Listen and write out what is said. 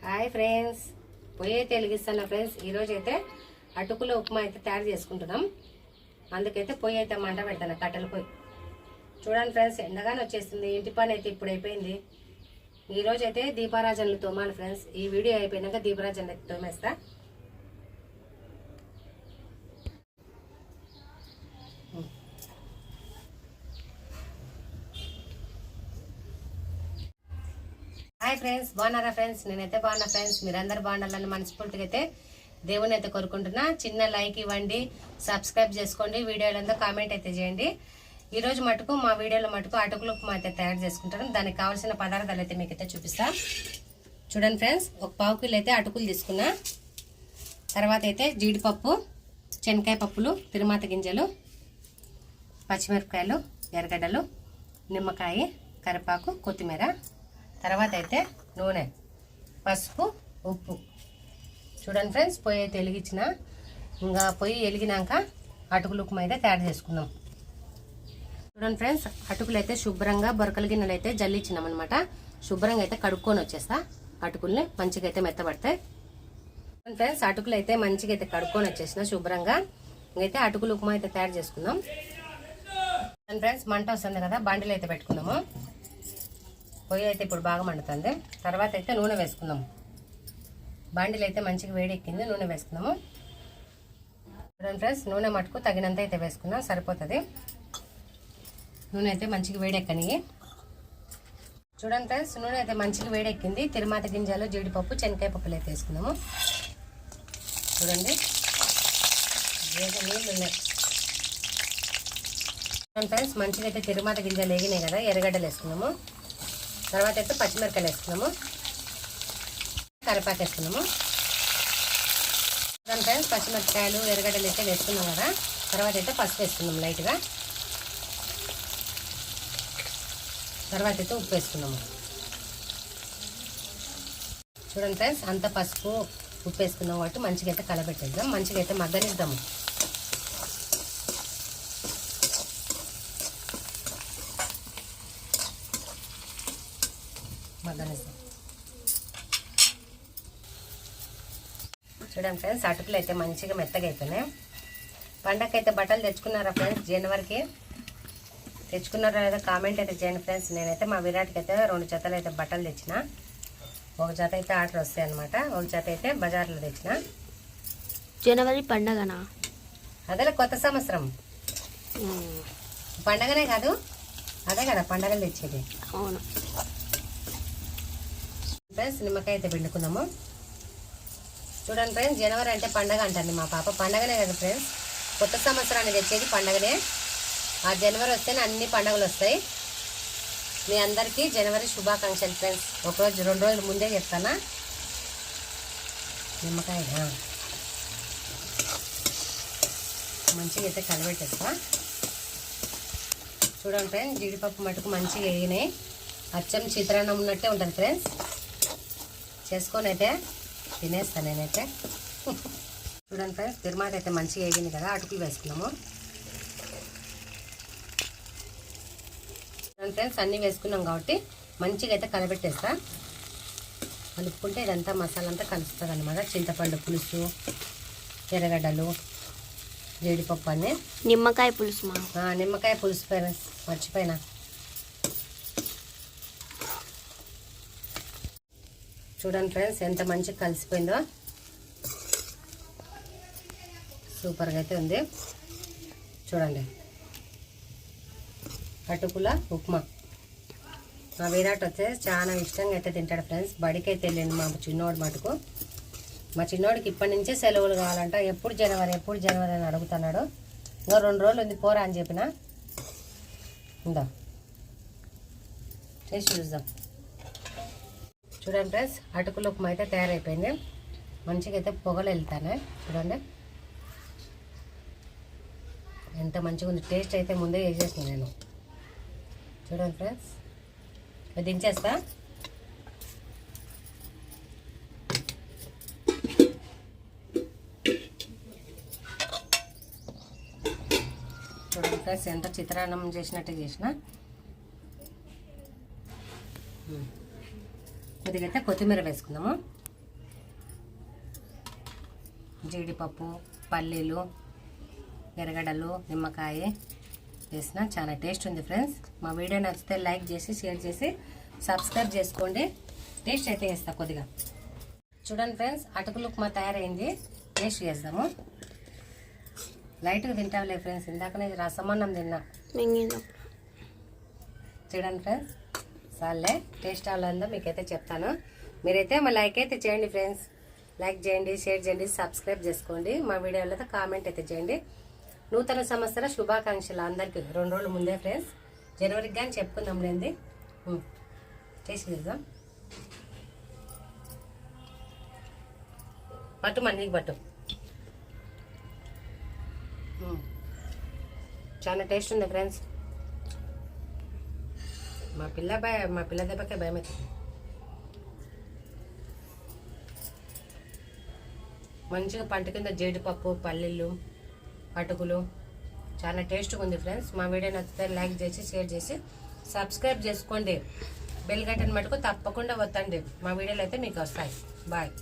Hi friends, పొయ్యి అయితే వెలిగిస్తున్నా friends. ఈరోజు అయితే అటుకుల ఉప్మా అయితే తయారు చేసుకుంటున్నాం. అందుకైతే పొయ్యి అయితే మంట పెడతాను, కట్టెల పొయ్యి. చూడండి ఫ్రెండ్స్, ఎండగానే వచ్చేస్తుంది. ఇంటి పని అయితే ఇప్పుడు అయిపోయింది. ఈరోజు అయితే దీపారాజనలు తోమాలి ఫ్రెండ్స్. ఈ వీడియో అయిపోయినాక దీపారాజనలు అయితే తోమేస్తా. హాయ్ ఫ్రెండ్స్, బాగున్నారా ఫ్రెండ్స్? నేనైతే బాగున్నా ఫ్రెండ్స్. మీరందరూ బాగుండాలని మనస్ఫూర్తిగా అయితే దేవుని అయితే కోరుకుంటున్నా. చిన్న లైక్ ఇవ్వండి, సబ్స్క్రైబ్ చేసుకోండి, వీడియోలంతా కామెంట్ అయితే చేయండి. ఈరోజు మటుకు మా వీడియోలో మటుకు అటుకులు ఉప్మా అయితే తయారు చేసుకుంటాను. దానికి కావాల్సిన పదార్థాలు అయితే మీకు అయితే చూపిస్తా. చూడండి ఫ్రెండ్స్, ఒక పావు కిలో అయితే అటుకులు తీసుకున్నా. తర్వాత అయితే జీడిపప్పు, శనక్కాయ పప్పులు, తిరుమాత గింజలు, పచ్చిమిరపకాయలు, ఎర్రగడ్డలు, నిమ్మకాయ, కరివేపాకు, కొత్తిమీర. తర్వాత అయితే నూనె, పసుపు, ఉప్పు. చూడండి ఫ్రెండ్స్, పొయ్యి అయితే వెలిగించిన. ఇంకా పొయ్యి వెలిగినాక అటుకులు ఉప్మా అయితే తయారు చేసుకుందాం. చూడండి ఫ్రెండ్స్, అటుకులు అయితే శుభ్రంగా బొరకల గిన్నెలు అయితే జల్లిచ్చినాం అనమాట. శుభ్రంగా అయితే కడుక్కొని వచ్చేస్తా. అటుకుల్ని మంచిగా అయితే మెత్తబడతాయి. ఫ్రెండ్స్, అటుకులు అయితే మంచిగా అయితే కడుక్కొని వచ్చేసిన శుభ్రంగా. ఇంకైతే అటుకులు ఉప్మా అయితే తయారు చేసుకుందాం. ఫ్రెండ్స్, మంట వస్తుంది కదా, బండిలు అయితే పెట్టుకుందాము. పొయ్యి అయితే ఇప్పుడు బాగా మండుతుంది. తర్వాత అయితే నూనె వేసుకుందాం. బాండిలు అయితే మంచిగా వేడెక్కింది, నూనె వేసుకుందాము. చూడండి ఫ్రెండ్స్, నూనె మటుకు తగినంత అయితే వేసుకున్నాం, సరిపోతుంది. నూనె అయితే మంచిగా వేడెక్కని. చూడండి ఫ్రెండ్స్, నూనె అయితే మంచిగా వేడెక్కింది. తిరుమాత గింజలు, జీడిపప్పు, శనక్కాయ పప్పులు అయితే వేసుకున్నాము. చూడండి, నీళ్ళు ఉన్నాయి. చూడండి ఫ్రెండ్స్, మంచిగా అయితే తిరుమాత గింజలు వేగినాయి కదా, ఎర్రగడ్డలు వేసుకున్నాము. తర్వాత అయితే పచ్చిమిరపకాయలు వేసుకున్నాము, కరివేపాకు వేసుకున్నాము. ఫ్రెండ్స్, పచ్చిమిరపకాయలు, ఎర్రగడ్డలు అయితే వేసుకున్నాం కదా. తర్వాత అయితే పసుపు వేసుకున్నాము లైట్గా. తర్వాత అయితే ఉప్పు వేసుకున్నాము. చూడండి ఫ్రెండ్స్, అంత పసుపు ఉప్పు వేసుకున్నాం కాబట్టి మంచిగా అయితే కలబెట్టేద్దాం. మంచిగా అయితే మగ్గనిద్దాము. చూడండి ఫ్రెండ్స్, అటుకులు అయితే మంచిగా మెత్తగా అయిపోయినాయి. పండగకైతే బట్టలు తెచ్చుకున్నారా ఫ్రెండ్స్? జనవరికి తెచ్చుకున్నారా లేదా కామెంట్ అయితే చేయండి ఫ్రెండ్స్. నేనైతే మా విరాట్కి అయితే 2 జతలు అయితే బట్టలు తెచ్చిన. ఒక జత అయితే ఆర్డర్ వస్తాయి అనమాట, ఒక జత అయితే బజార్లో తెచ్చిన. జనవరి పండగనా? అదే కొత్త సంవత్సరం పండగనే కాదు, అదే కదా పండగలు తెచ్చేది. అవును ఫ్రెండ్స్, నిమ్మకాయ అయితే పిండుకున్నాము. చూడండి ఫ్రెండ్స్, జనవరి అంటే పండగ అంటుంది మా పాప. పండగనే కదా ఫ్రెండ్స్, కొత్త సంవత్సరాన్ని తెచ్చేది పండగనే. ఆ జనవరి వస్తేనే అన్ని పండుగలు వస్తాయి. మీ అందరికీ జనవరి శుభాకాంక్షలు ఫ్రెండ్స్. ఒకరోజు 2 రోజుల ముందే చెప్తానా. నిమ్మకాయ మంచిగా అయితే కలబెట్టేస్తా. చూడండి ఫ్రెండ్స్, జీడిపప్పు మటుకు మంచిగా వేగినాయి. అచ్చం చిత్రాన్నం ఉన్నట్టే ఉంటుంది ఫ్రెండ్స్. చేసుకొని అయితే తినేస్తాను నేనైతే. చూడండి ఫ్రెండ్స్, తిరుమాత అయితే మంచిగా వేగింది కదా, అటుకులు వేసుకున్నాము. చూడండి ఫ్రెండ్స్, అన్నీ వేసుకున్నాం కాబట్టి మంచిగా అయితే కలబెట్టేస్తా. కలుపుకుంటే ఇదంతా మసాలా అంతా కలుస్తుంది అనమాట. చింతపండు పులుసు, ఎర్రగడ్డలు, జీడిపప్పు అన్నీ. నిమ్మకాయ పులుసు. నిమ్మకాయ పులుసు ఫ్రెండ్స్, మర్చిపోయినా. చూడండి ఫ్రెండ్స్, ఎంత మంచిగా కలిసిపోయిందో. సూపర్గా అయితే ఉంది. చూడండి, అటుకుల ఉప్మా. మా విరాట్ వచ్చే చాలా ఇష్టంగా అయితే తింటాడు ఫ్రెండ్స్. బడికి అయితే వెళ్ళింది మా చిన్నోడు మటుకు. మా చిన్నోడికి ఇప్పటి నుంచే సెలవులు కావాలంట. ఎప్పుడు జనవరి అని అడుగుతున్నాడు. ఇంకా 2 రోజులు ఉంది పోరా అని చెప్పిన. ఉందా చేసి చూద్దాం. చూడండి ఫ్రెండ్స్, అటుకుల ఉప్మా అయితే తయారైపోయింది. మంచిగా అయితే పొగలు వెళ్తాను. చూడండి ఎంత మంచిగా ఉంది. టేస్ట్ అయితే ముందే వేసేసిన నేను. చూడండి ఫ్రెండ్స్, దించేస్తా. చూడండి ఫ్రెండ్స్, ఎంత చిత్రాన్నం చేసినట్టు చేసిన. కొద్దిగా కొత్తిమీర వేసుకుందాము. జీడిపప్పు, పల్లీలు, ఎర్రగడ్డలు, నిమ్మకాయ వేసిన చాలా టేస్ట్ ఉంది ఫ్రెండ్స్. మా వీడియో నచ్చితే లైక్ చేసి షేర్ చేసి సబ్స్క్రైబ్ చేసుకోండి. టేస్ట్ అయితే వేస్తా కొద్దిగా. చూడండి ఫ్రెండ్స్, అటుకులు ఉప్మా తయారైంది. టేస్ట్ చేద్దాము. లైట్గా తింటావులే ఫ్రెండ్స్, ఇందాకనే రసమన్నం తిన్నా. చూడండి ఫ్రెండ్స్, సార్లే టేస్ట్ అవ్వాలందో మీకైతే చెప్తాను. మీరైతే మా లైక్ అయితే చేయండి ఫ్రెండ్స్. లైక్ చేయండి, షేర్ చేయండి, సబ్స్క్రైబ్ చేసుకోండి. మా వీడియోలో కామెంట్ అయితే చేయండి. నూతన సంవత్సర శుభాకాంక్షలు అందరికీ 2 రోజుల ముందే ఫ్రెండ్స్. జనవరికి కానీ చెప్పుకుందాం లేండి. టేస్ట్ చేద్దాం. పట్టు మనకి పట్టు. చాలా టేస్ట్ ఉంది ఫ్రెండ్స్. మా పిల్ల దెబ్బకే భయం అవుతుంది. మంచిగా పంట కింద జీడిపప్పు, పల్లీలు, అటుకులు చాలా టేస్ట్గా ఉంది ఫ్రెండ్స్. మా వీడియో నచ్చితే లైక్ చేసి షేర్ చేసి సబ్స్క్రైబ్ చేసుకోండి. బెల్ గంటను మటుకు తప్పకుండా వత్తండి. మా వీడియోలు అయితే మీకు వస్తాయి. బాయ్.